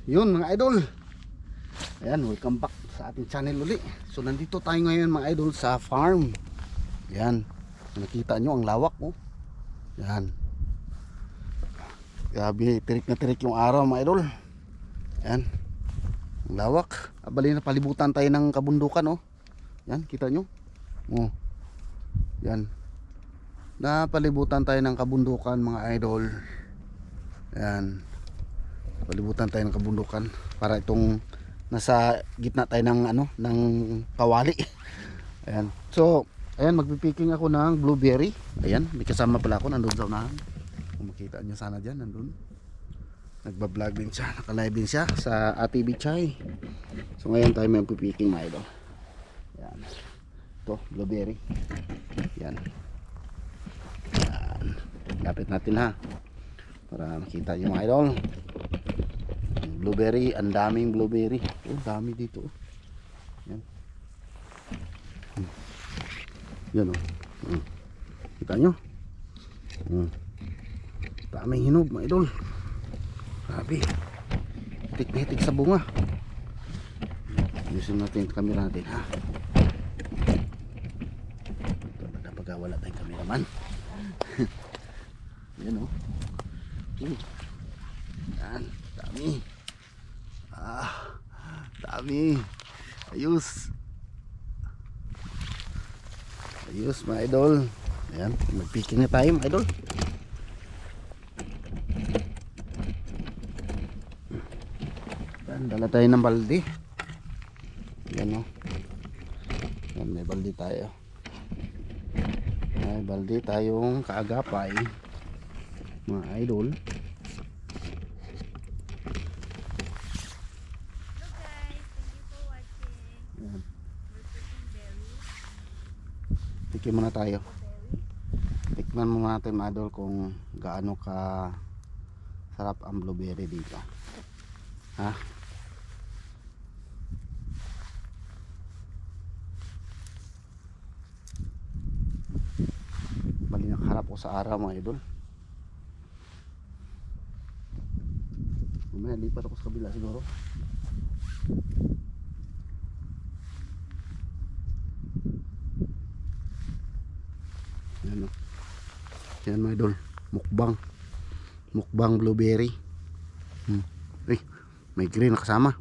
Yun mga idol. Ayan, welcome back sa ating channel uli. So nandito tayo ngayon mga idol sa farm. Ayan, nakita nyo ang lawak oh. Ayan. Grabe, tirik na tirik yung araw mga idol. Ayan, ang lawak. Abali na palibutan tayo ng kabundukan oh. Ayan, kita nyo oh. Ayan, napalibutan tayo ng kabundukan mga idol. Ayan, palibutan tayo ng kabundukan para itong nasa gitna tayo ng ano, ng kawali. Ayan. So, ayan, magpipiking ako ng blueberry. Ayan, may kasama pala ako nandun sa unahan. Kung makita nyo sana dyan, nandun. Nagbablog din siya, nakalive din siya sa Ate Bichay. So, ngayon tayo may magpipiking mga idol. Ayan. Ito, blueberry. Ayan. Ayan. Lapit natin ha. Para makita nyo mga idol. Blueberry, ang daming blueberry. Oh, dami dito. Yan. Yan oh. Kita nyo? Daming hinog mga idol. Grabe. Hitik na hitik sa bunga. Ayusin natin yung camera natin ha. Ito, kapag wala tayong cameraman. Yan oh. Yan, dami. Dami. Ayos. Ayos mga idol. Ayan, mag-picking na tayo mga idol. Ayan, dala tayo ng balde. Ayan o. Ayan, may balde tayo. May balde tayong kaagapay mga idol. Tikim muna tayo. Tikman muna natin mga idol kung gaano ka sarap ang blueberry dito. Ha? Bali nakaharap ko sa araw mga idol. Mamaya lipat ako sa kabila siguro. Yan o. Yan mga idol. Mukbang blueberry. Ay, may green na kasama.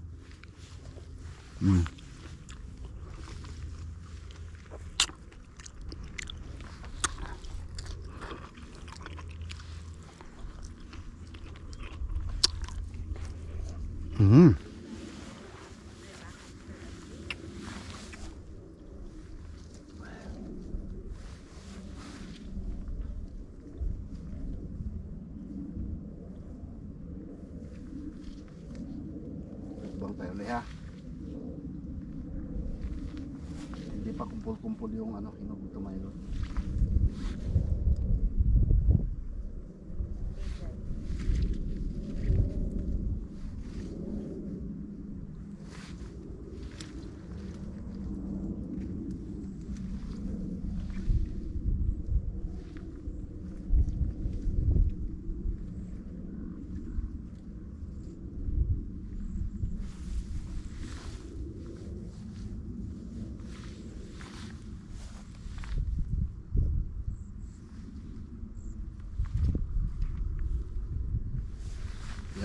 Tayo ulit ha. Hindi pa kumpul-kumpul yung ano, hinog ito mga idol.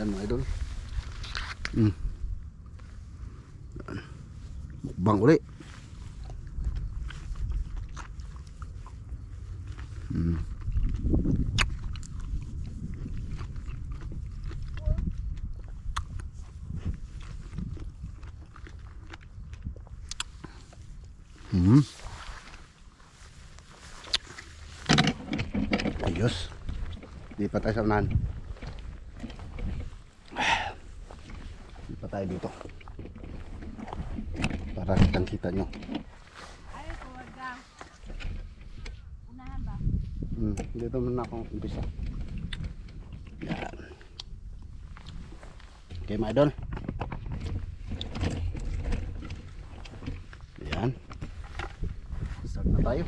Yan mga idol. Mukbang ulit. Ayos. Di pa tayo sa unahan. Di pa tayo dito. Para kitang kita nyo. Ay, kuwaga. Unahan ba? Dito muna akong umpisa. Yan. Okay mga idol. Yan. Start na tayo.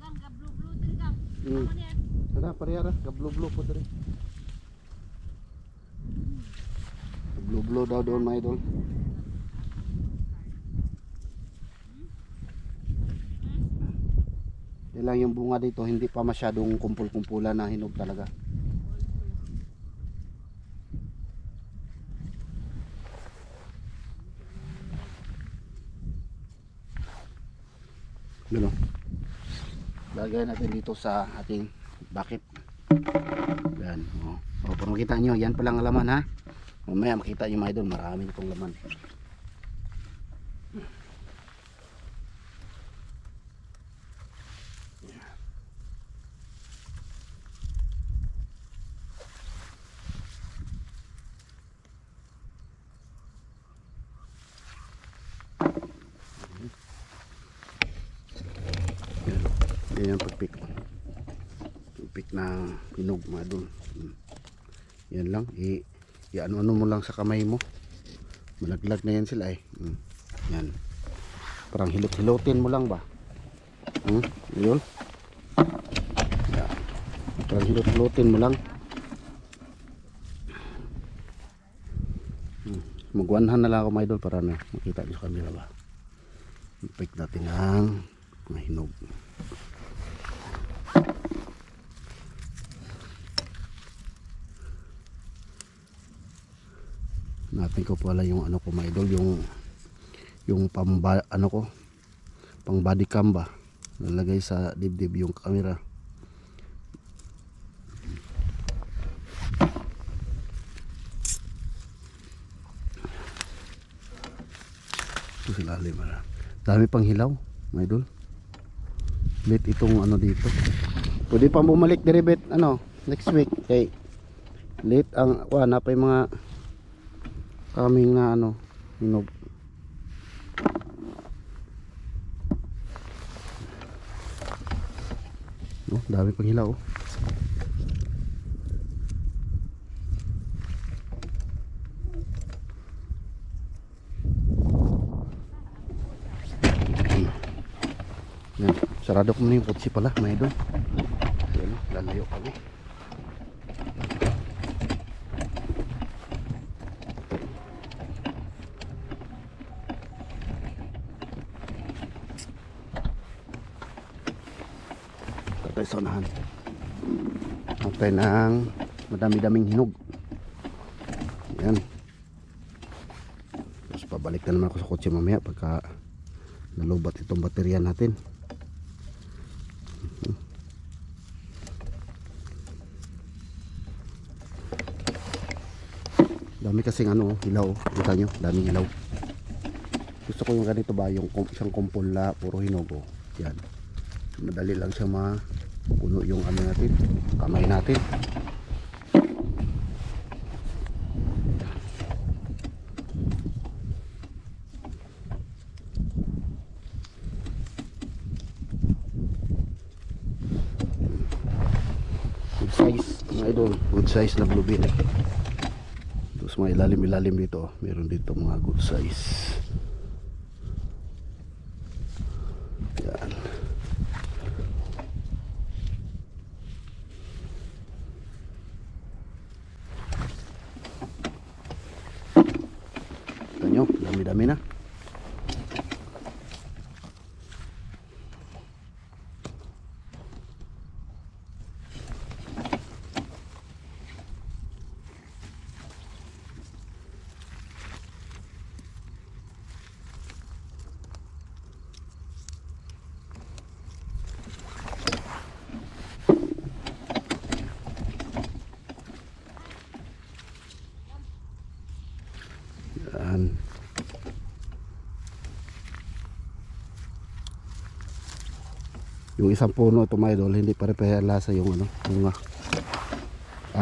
Ganga blue blue Hmm. Ada parehara, gablo-blo po dere. Gablo-blo daw doon mga idol. Yan lang yung bunga dito, hindi pa masyadong kumpul-kumpulan na hinog talaga. Yun o. Lagay natin dito sa ating bucket. Yan. O, para makita nyo, yan palang laman ha. Mamaya makita nyo mga idol, marami itong laman. Yan yung pagpik na hinog mga idol. Yan lang, i-ano-ano mo lang sa kamay mo, malaglag na yan sila eh. Yan, parang hilot-hilotin mo lang ba. Yun yan. Parang hilot-hilotin mo lang. Magwanhan na lang ako mga idol para na makita nyo sa camera ba. Pick natin ang mga hinog. Natin ko pala yung ano ko mga idol, yung pang body cam ba, lalagay sa dibdib yung camera. Ito sila lima, dami pang hilaw mga idol. Late itong ano dito, pwede pang bumalik diribet ano next week kay late ang na pa yung mga kaming na ano hinog. No, dami pang hilaw. Yan, sarado ko muna yung kotse pala mga idol. Yan, lalayo kami. Tatay sa unahan. Tatay ng madami-daming hinog. Yan. Tapos pabalik na naman ako sa kotse mamaya pagka nalubat itong baterya natin. Dami kasing ano, hilaw. Kita nyo, daming hilaw. Gusto ko yung ganito ba, yung isang kumpula, puro hinog. Yan. Madali lang siya mapuno yung ano natin, kamay natin. Good size, mga idol. Good size na blueberry. Tapos mga ilalim-ilalim dito, meron dito mga good size. Yan. Ito nyo, dami-dami na. Yan. Yung isang puno ito mga idol, hindi pare-pareha lasa yung ano,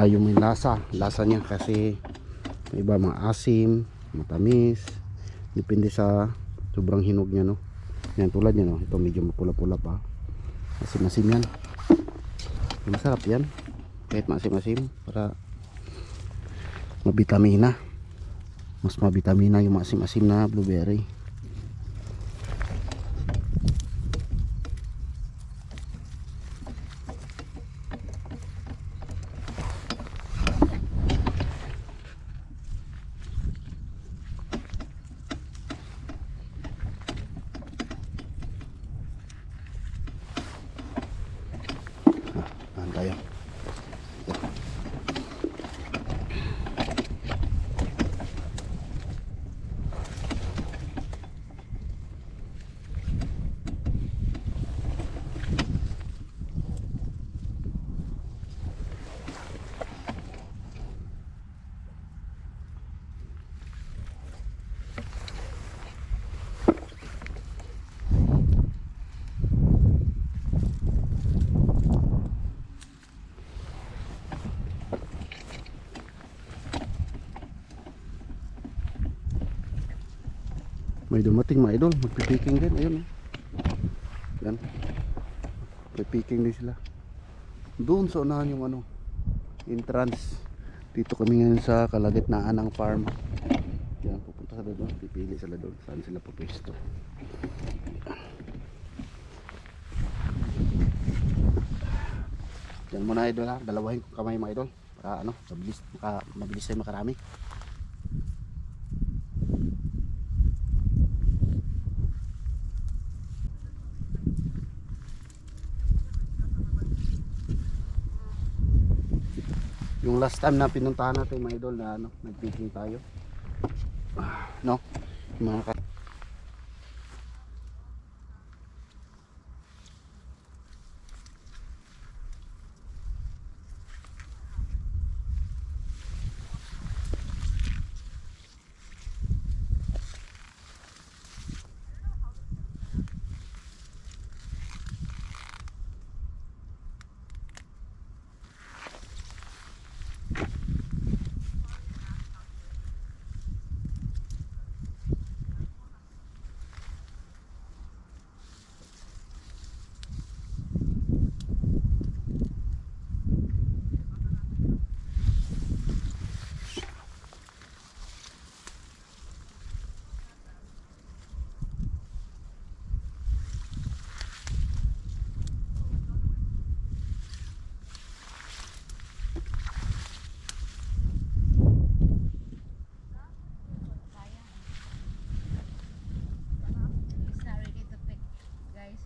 yung may lasa niya kasi may iba mga asim, matamis, depende sa sobrang hinog niya no. Yan tulad niya no, ito medyo mapula-pula pa. Asim-asim yan. Masarap yan. Kahit maasim-asim para mabitamina. Mas mabitamina yung maasim-asim na blueberry. May dumating mga idol, magpipiking din, ayun oh. Yan. Pipiking din sila. Doon sa unahan yung ano, entrance. Dito kami ngayon sa kalagitnaan ng farm. Yan, pupunta sila doon, pipili sila doon saan sila pupwesto. Yan muna idol ha, dalawahin ko kamay mga idol para ano, mabilis tayo makarami. Yung last time na pinuntahan natin mga idol na ano, nag-picking tayo. No? Yung mga It's not ready to pick, guys.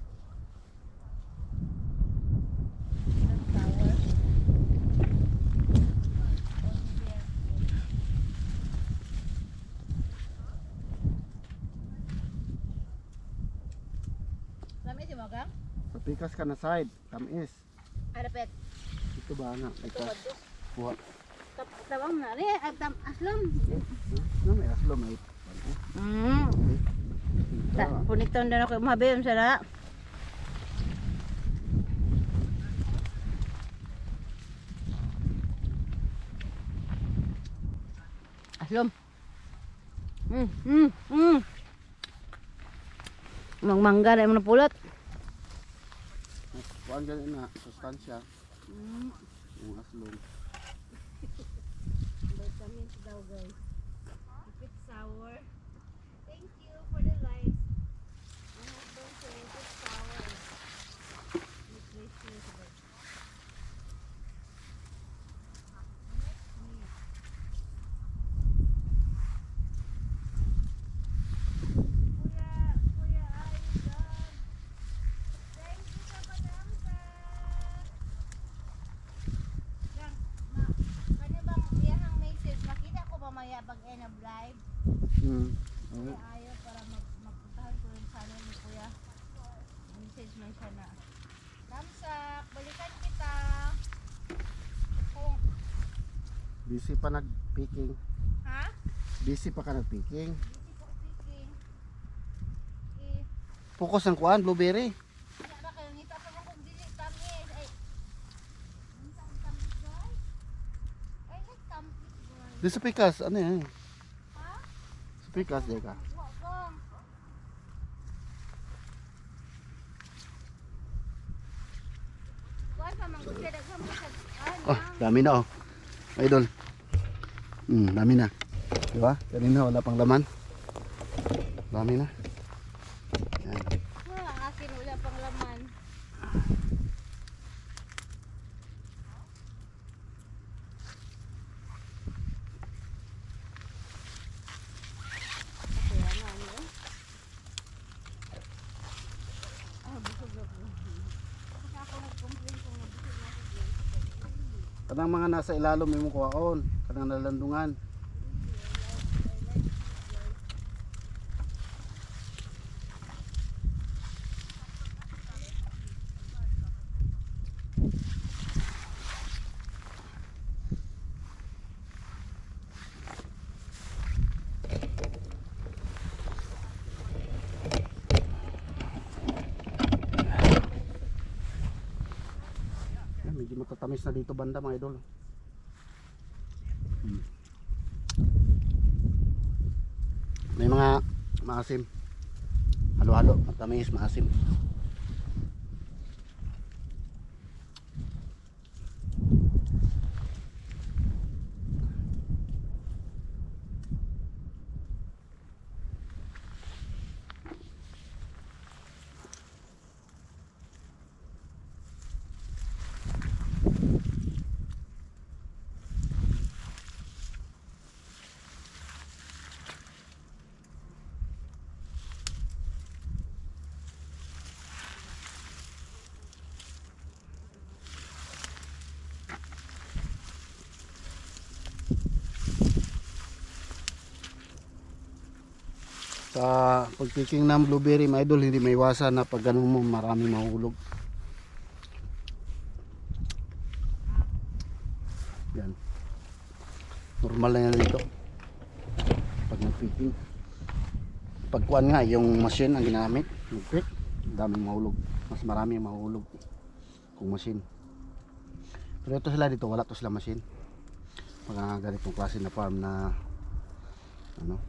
The flower. Lami si Magang? sa pikas ka na side, tamis. Ada pet. Ito ba na? Ito Pikas. badus. Kuha. Tabang na rin. Agam aslam. No, may aslo may. Puniton din ako mahabim sana. Aslom. Mangmangga na mo napulot. Kuhaan ganyan na, sustansya. Yung aslo. Vitamins daw guys. If it's sour. Thank you for the likes. My husband says it's sour. Nutritious. Kuya Aidan. Thank you sa padamsa. Yang, kanya bang biyahang message? Makita ko ba maya pag end of live? Kuya ayaw para magpuntahan ko yung channel ni Kuya. Message man siya na. Damsak, balikan kita. Kung, Busy pa nag-picking. ha? Busy pa ka nag-picking. Busy ko speaking. Eh, Focus ang kuhaan, blueberry. wala na kayo. Ngita pa mo kung dili tamis. Ay, minsan tamis guys. I like tamis guys. Di sa pikas, ano yan? Ha? Sa pikas, di ka. Wala bang. Kuwan pa man gusto daghang mo sa Oh, dami na oh. Idol. Dami na. Di ba? Kanina wala pang laman. Dami na. Yan. Ang akin wala pang laman. Kaya nga ano eh. Busog ako. Kasi ako nag-complain kung nabusog na ako guys. Kanang mga nasa ilalom may mong kuhaon. Kanang nalandungan. Yan, medyo matatamis na dito banda mga idol. May mga maasim. Halo-halo, matamis, maasim. Sa pagpicking ng blueberry mga idol, hindi maiwasan na pag ganun mo marami mahulog. Yan. Normal na yan dito. Pag nagpicking. Pagkuhan nga, yung machine ang ginamit. Nagpick, daming mahulog. Mas marami mahulog kung machine. Pero ito sila dito, wala to sila machine. Mga ganitong klase na farm na ano,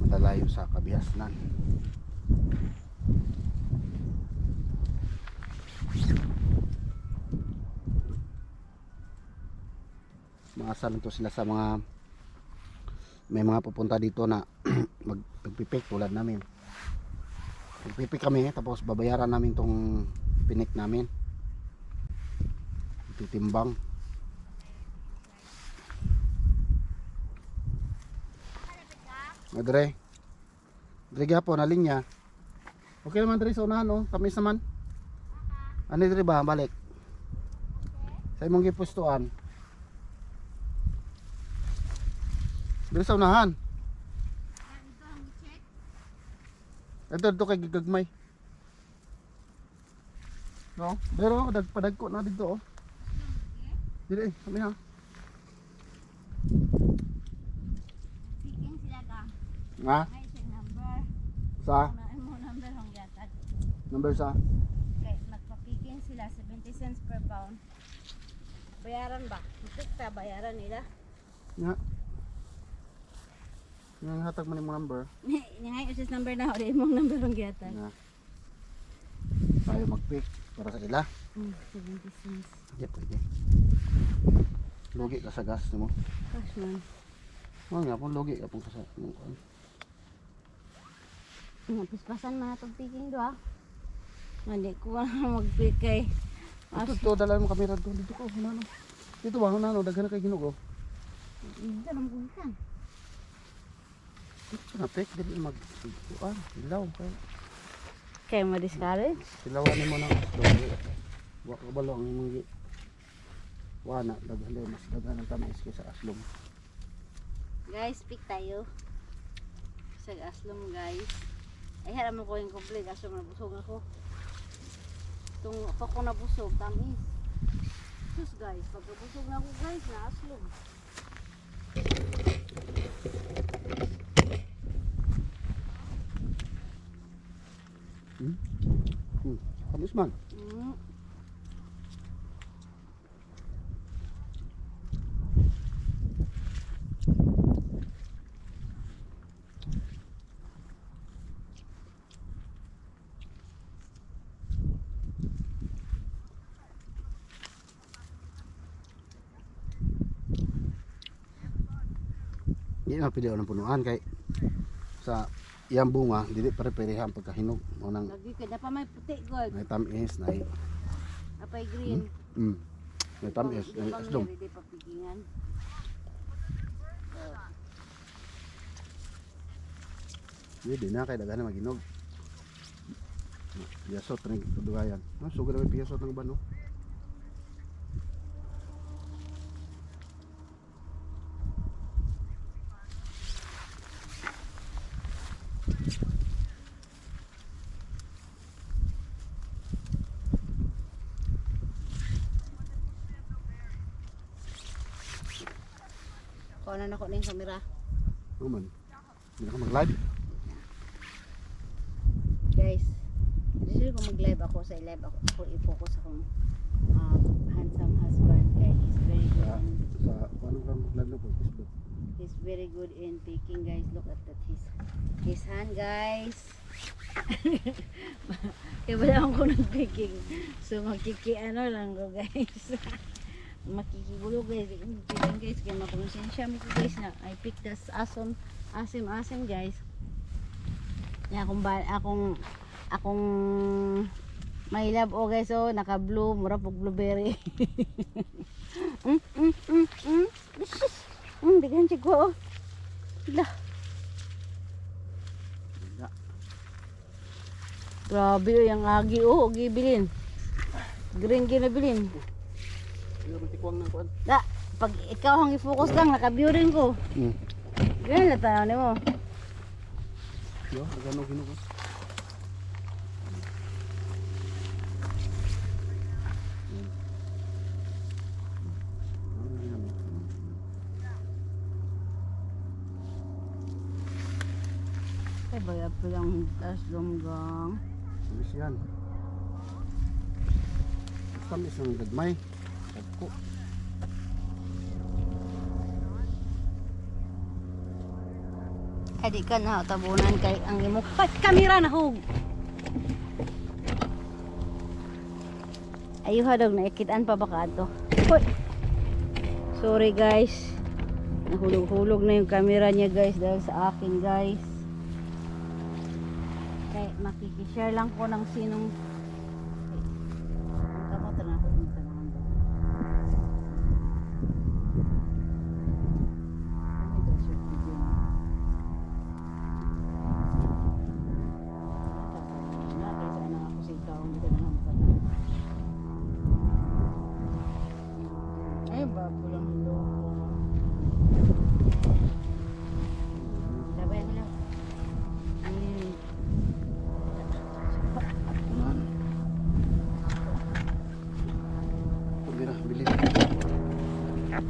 malalayo sa kabihasnan. Maasal to sila sa mga may mga pupunta dito na magpipik tulad namin. Magpipik kami tapos babayaran namin tong pinik namin. Titimbang. Madre. Dre gapon na linya. Okay naman dre sa unahan oh, tamis naman. Ano dre ba balik? Sa imong gipustuan. Dre sa unahan. Ito kay gigagmay. No, pero padagko na dito oh. Dire, kami ha. Picking sila ka. Nga? May check number. Sa? Mo number hong yatag. Number sa? Okay, magpa-picking sila 70 cents per pound. Bayaran ba? Kita bayaran nila. Nga. Nga hatag man yung number. Ngay usis number na ori mong number hong yatag. Nga. Tayo mag-pick para sa ila. 70 cents. Hindi pwede. Lugi ka sa gas mo. Cash man. Mga nga po, lugi ka po sa ano. Pispasan man itong picking do ha. Hindi ko mag-pick kay. Ito, dala mo kamera doon. Dito ko, hunano. Dito ba, hunano, daghan na kay Ginoo. Hindi naman kumikan. Ito na, pick. Dili mag-tuan. Ilaw. Kaya ma-discourage? Silawan mo ng asdong. Huwag ka balo ang imong wana. Daghan din, mas daghan ang tamis kaysa aslong. Guys, pick tayo. Sa aslong guys. Ay haram ko yung complete. Aslong nabusog ako. Itong ako nabusog, tamis. Sus guys, pagkabusog na ako guys, na aslong. Tamis man. Hindi na pili ng punuan kay sa iyang bunga dili pare-parehan pagkahinog mo nang Lagi ka na pa may puti gold. may tamis na Apay green. may tamis ay aslong. Hindi pa pigingan. Hindi na kay daghan na maginog. Piyasot rin kadugayan. Sugod na may piyasot ng bano. Kuha na ako na yung camera. Ano man? Hindi na ka mag-live. Guys, hindi ko mag-live ako sa live ako i-focus akong handsome husband kay he's very good. Sa paano ka mag-live na po? Facebook. He's very good in picking, guys. Look at that. His hand, guys. Kaya wala ko ng picking. So ano lang ko, guys. Makikigulo, guys. Picking, guys. Kaya makonsensya mo ko, guys, na I pick this asim, guys. Yan, akong may love, oh, guys, oh, naka-blue, mura pog blueberry. Digan siya ko, oh. Lah. Grabe, oh, yung agi, oh, gibilin. Green ginabilin. Da, pag ikaw ang i-focus lang, naka-view rin ko. Ganyan na tanaw ni mo. Yo, gano ginugo. Ay, bayab ko lang tas lumgang. Tamis yan. Tamis ang gagmay. Ako. Ay, di ka na tabunan kay ang imo. Kamera na hug. Ayo hadog na ikitaan pa ba ka ato? Hoy. Sorry, guys. Nahulog-hulog na yung camera niya, guys, dahil sa akin, guys. Kaya makikishare lang ko ng sinong ang kamot na ako dito naman ba. Ito short video na. Guys, ano ako sa ikaw, hindi ka na naman. Ay, bago lang ito. Sabay mo lang. Pagkira, bilhin. Yan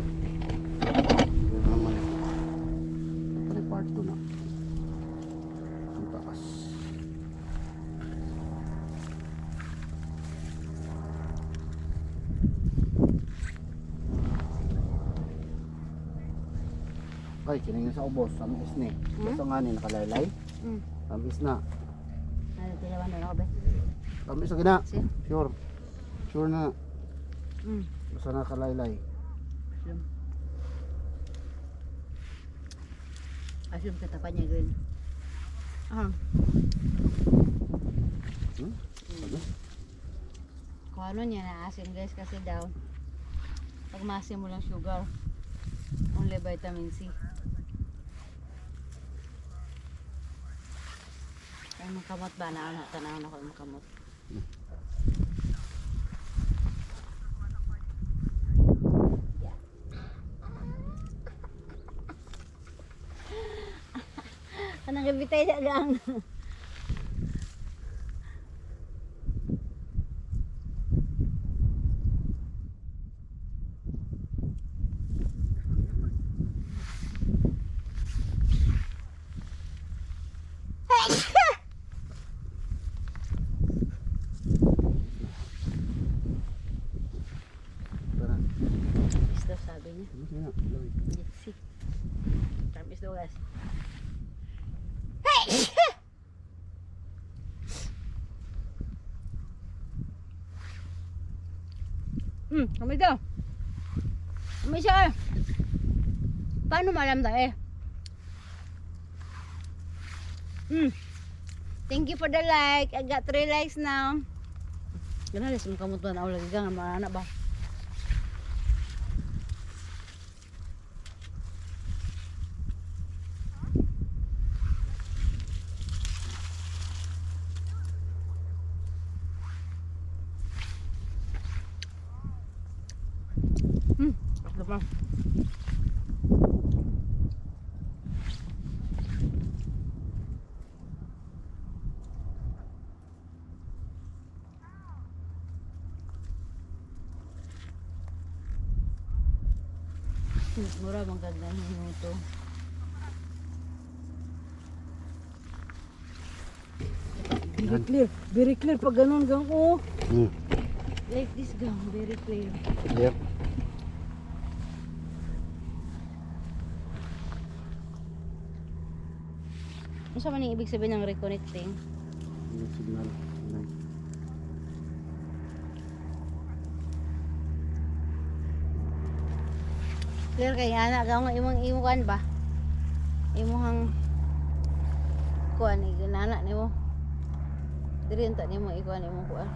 naman ito. Pari part 2 na. Ang taas. Ay, kiningin sa ubos. Tamis ni. Basta nga ni nakalaylay. Tamis na. Ano, tilawan na ako ba? Tamis na gina. Sure. Sure. Sure na. Basta nakalaylay. Asum katapan niya gawin. Ano? Kung ano niya na asim, guys, kasi daw pag maasim mo lang sugar, only vitamin C. Ay, makamot ba na ano? Tanaw na ko makamot. Yeah. Kanang gabitay na gang. Tara. Tamis daw sabi niya. Tamis na. Laway. Let's tamis daw, guys. Kami daw. Kami siya. Paano malam daw eh? Thank you for the like. I got 3 likes now. Ganun, lesson kamot ba na lagi ka nga marana ba? Ano pa? Mura bang ganda ng ito. Very clear pag ganun gang oh. Like this gang, very clear. Yep. Ano sa man yung ibig sabihin ng reconnecting? Yung signal. Yan. Clear kay ana gaw nga imong imukan ba? Imuhang kuan ni ginana nimo. Diri unta nimo ikuan imong kuan.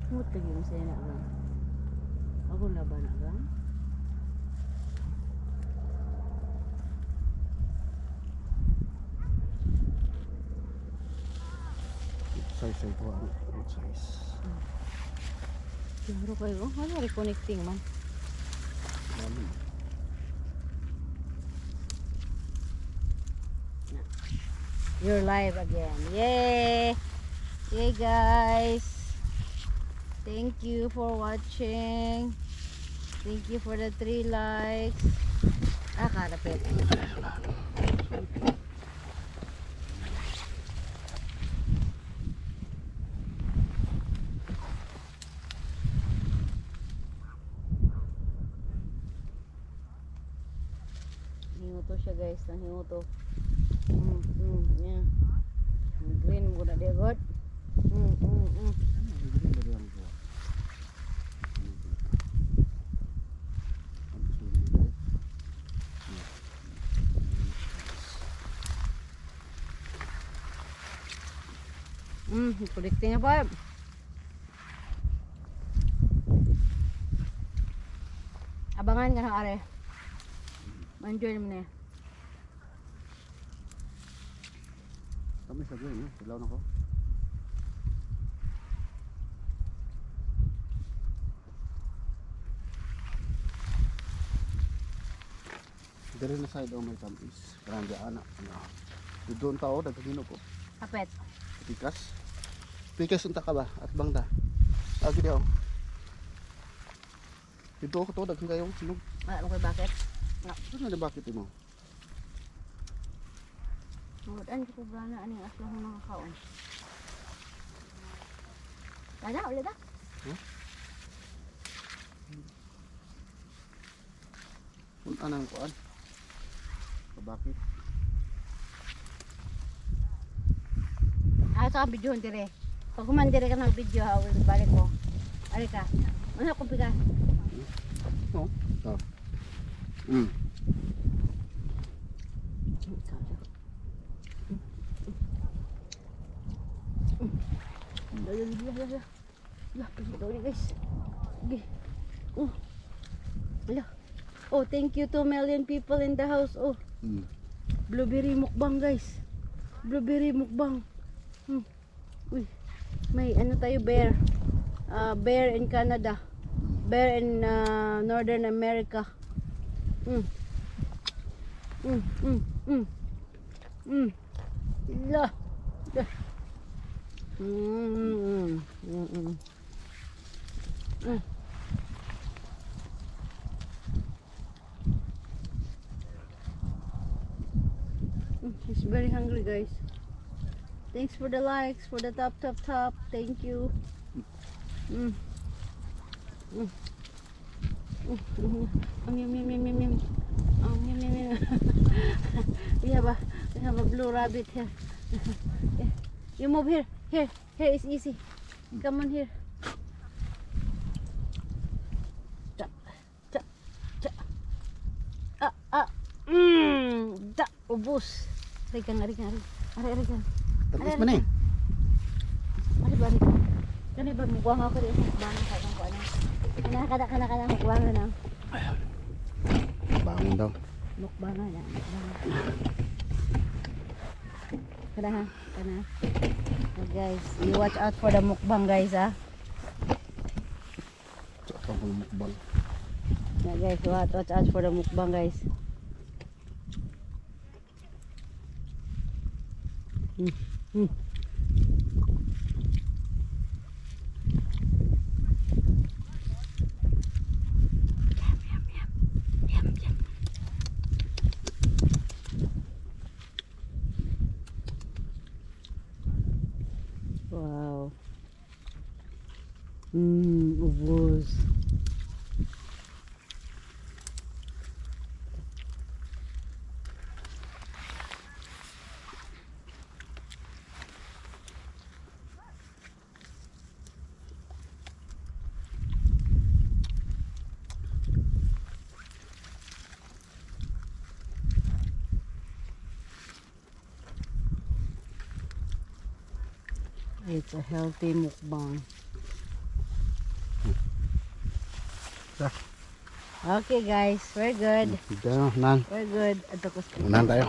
Mut lagi mo saya nak gang. Ako na ba nak gang? Size ay po. Good size. Klaro kayo. Ano reconnecting man? Dami. You're live again. Yay! Yay guys! Thank you for watching. Thank you for the 3 likes. Ah, karapit. Hinguto siya guys. Nanghinguto. Yeah. Green mo na dia god. Connecting na pa. Abangan ka na are. Enjoy mo na. Kami sa gawin, no? Silaw na ko. Dari na side o may tamis. Karang di anak. Doon tao, nagkagino ko. Kapet. Pikas. Pikas unta ka ba? At bangda. Agi di ako. Dito ako to, daghang kayo. Sinog. Wala mo koy bakit? Ano na bakit mo? Mudan ko gana aning aslo ng mga kaon. Dada ulit da. Kung anang kuan? Bakit? Sa video dire. Pag kumandire ka ng video ha, balik ko. Ari ka. Ano ko bigas? No. Ito. Guys. Oh, thank you 2 million people in the house. Oh, blueberry mukbang guys. Blueberry mukbang. Uy, may ano tayo bear. Bear in Canada. Bear in Northern America. La. He's very hungry guys. Thanks for the likes, for the top. Thank you. Yum. Yum. We have a blue rabbit here. You move here. Here is easy. Come on here. Ubus. Ari kan. Ari kan. Tapos man eh. Ari balik. Kani ba mubuang ako dito sa bangon sa kung ano. Kana mubuang na. Bangon daw. Mukbang na. Kana. So guys, you watch out for the mukbang guys ah. Tsaka pang mukbang. Yeah guys, watch out for the mukbang guys. Wow. Ubus. It's a healthy mukbang. Yeah. Okay guys, we're good. Dito, nan. We're good. Ato ko Unahan tayo.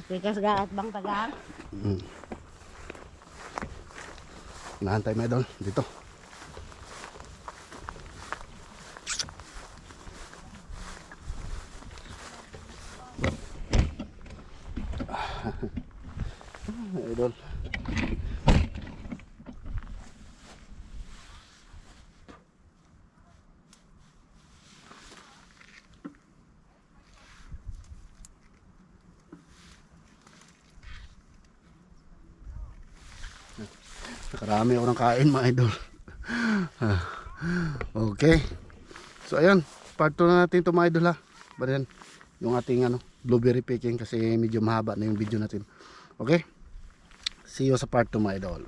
speakers ga at bang tagang. Unahan tayo mga idol. Dito. Idol. Nakarami ako ng kain mga idol. Okay. So ayan, part 2 na natin ito mga idol ha. Ba yan, yung ating blueberry picking kasi medyo mahaba na yung video natin. Okay? See you sa part 2 mga idol.